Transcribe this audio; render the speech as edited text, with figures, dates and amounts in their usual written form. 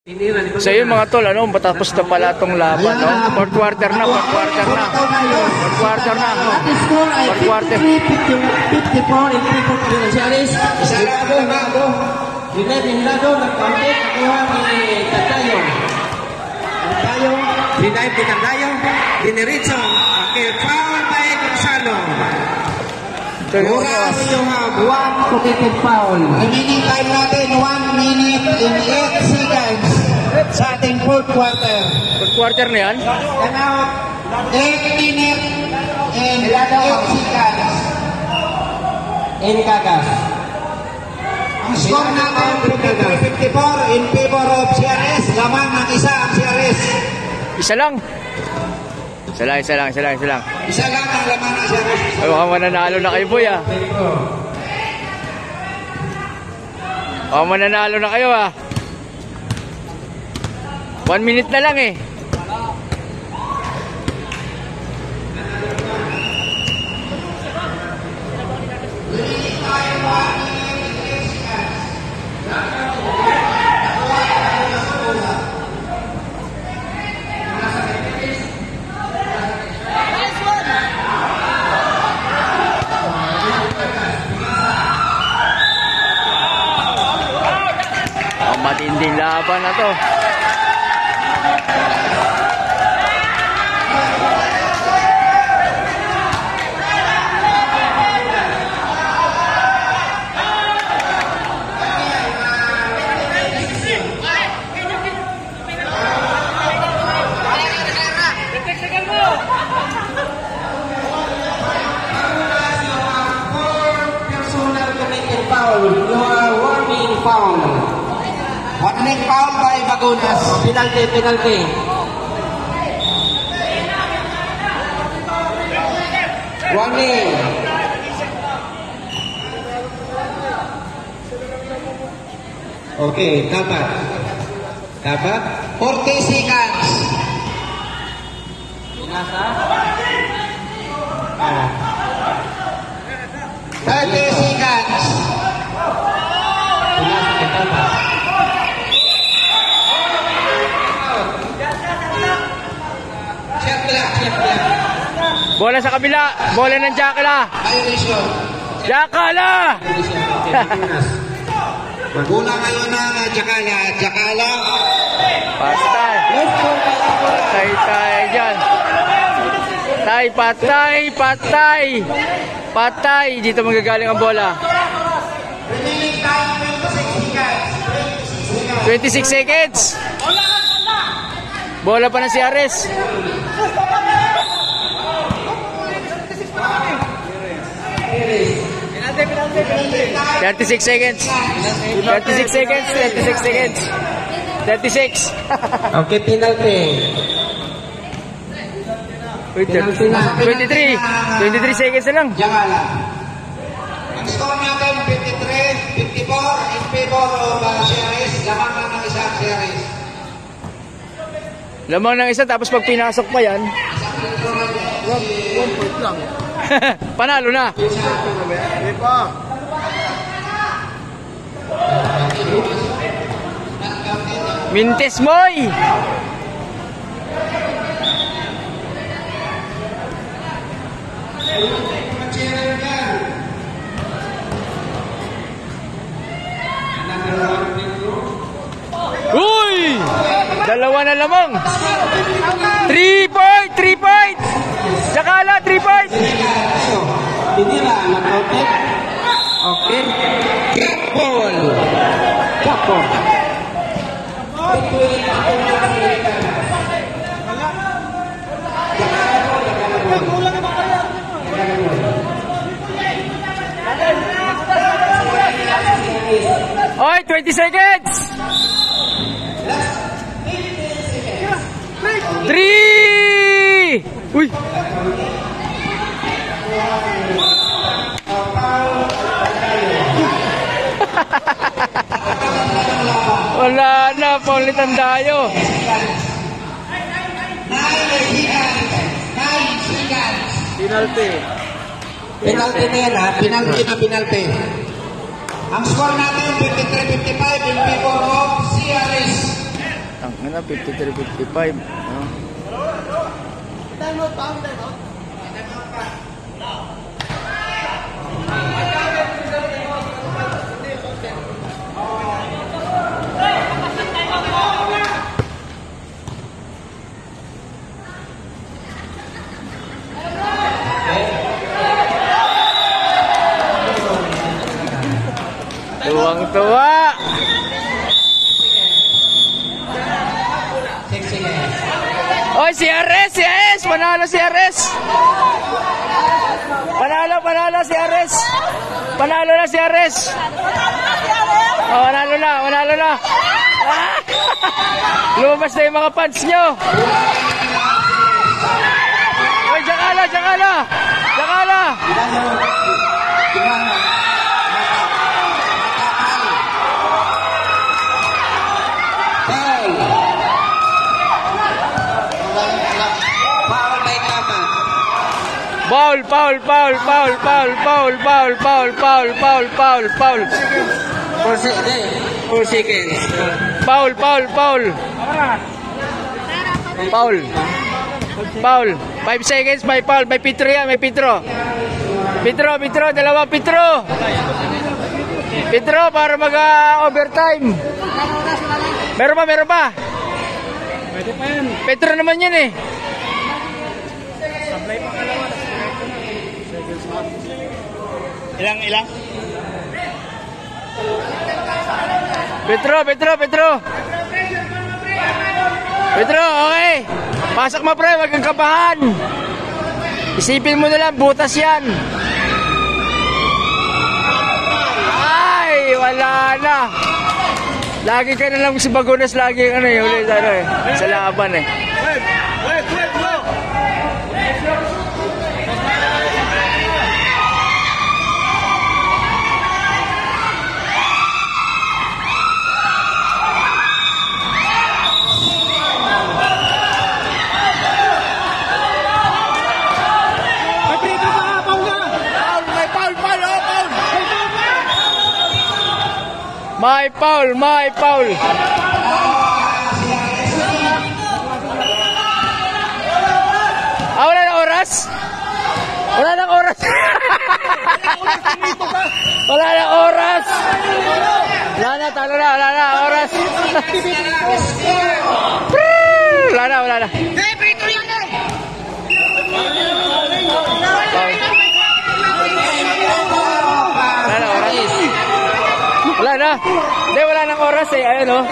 So yun mga tol, ano, matapos na pala itong laban, no? Fourth quarter na. Fourth quarter. Fourth quarter. 54 in 3 series. Hinado, nag-contact, nakuha ni Tandayo. Denied ni Tandayo. Diniritso. Okay, foul by Gonzalo. Oras yung 1 committed foul. Remaining time natin, 1 minute and 8 seconds sa ating fourth quarter. Fourth quarter na yan? And out, 8 minute and 8 seconds. In Kagas. Ang score natin, 53-54 in favor of CRS. Lamang ng isa ang CRS. Isa lang. Isa lang. Isa lang ang laman ng CRS. Ay, baka mananalo na kayo, boy, ah. Baka mananalo na kayo, ah. 1 minute na lang, eh. Matinding laban na to. Warning foul by Bagunas. Penalty. Warning. Okay, dapat 40 seconds. Pinasa. 30 seconds. Bola sa kabila. Bola ng Jakala. Jakala! Bola ngayon ng Jakala. Patay tayo dyan. Patay. Dito magagaling ang bola. 26 seconds. Bola pa ng CRS. 36 seconds. 36. Okay, penalty. 23 seconds na lang. Jakala. Ang score natin 53-54 in favor of CRS. Lamang ng isang CRS. Lamang ng isa, tapos pag pinasok pa yan, 1 point lang. Panalo na. Mintes Moy. Uy! Dalawa na lamang. 3 point. Jakala, 3 point. Hindi na, nag-outed. Okay. Cut ball. Oy, 20 seconds. 3. Uy. Wala na, paulitan tayo. 9 seconds. Penalty na yan, ha? Penalty. Ang score natin, 53-55 in favor of CRS. na, 53-55. Ah. Tuwang-tuwa! 6 seconds. Oy, si Ares! Si Ares! Panalo si Ares! Panalo si Ares! Panalo na si Ares! Oh, panalo na! Ah! Lumabas na yung mga fans nyo! Oy, Jakala! Foul. Four seconds. Foul. Foul. 5 seconds, may foul. May Petro yan, may Petro. Petro, dalawa Petro. Petro para mag-overtime. Meron pa. Petro naman yun eh. Ilang? Petro, okay. Pasok mo pre, wag kang kabahan. Isipin mo na lang, butas yan. Ay, wala na. Lagi ka na lang si Bagunas, lagi ka na huli sa laban eh. Wait, go! My foul. Wala nang oras? Wala nang oras. Talo na, oras. Wala na. Wala na. Wala nang oras eh. Ayan oh.